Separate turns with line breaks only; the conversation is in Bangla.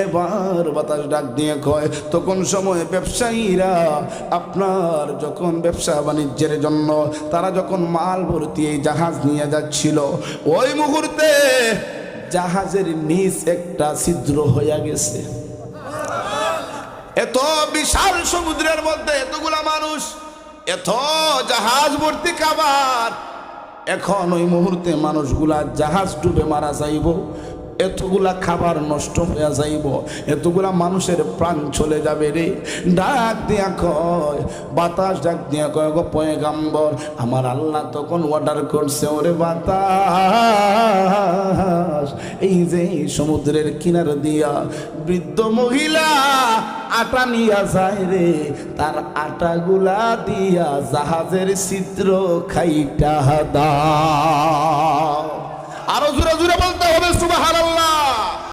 এবার বাতাস ডাক দিয়ে কয়, তখন সময় ব্যবসায়ীরা আপনার যখন ব্যবসা বাণিজ্যের জন্য তারা যখন মাল ভর্তি এই জাহাজ নিয়ে যাচ্ছিল, ওই মুহূর্তে জাহাজের নিচ একটা ছিদ্র হয়ে গেছে। এত বিশাল সমুদ্রের মধ্যে এতগুলা মানুষ, এত জাহাজ ভর্তি খাবার, এখন ওই মুহূর্তে মানুষগুলা জাহাজ ডুবে মারা যাইব, এতগুলা খাবার নষ্ট হয়ে যাইব, এতগুলা মানুষের প্রাণ চলে যাবে রে। ডাক দিয়া কয়, বাতাস ডাক দিয়া কয়, গো পয়গাম্বর, আমার আল্লাহ তখন অর্ডার করছে, ওরে বাতাস, এই যে সমুদ্রের কিনার দিয়া বৃদ্ধ মহিলা আটা নিয়া যায় রে, তার আটাগুলা দিয়া জাহাজের ছিদ্র খাইটা দাও। আরো জোরে জোরে বলতে হবে সুবহানাল্লাহ।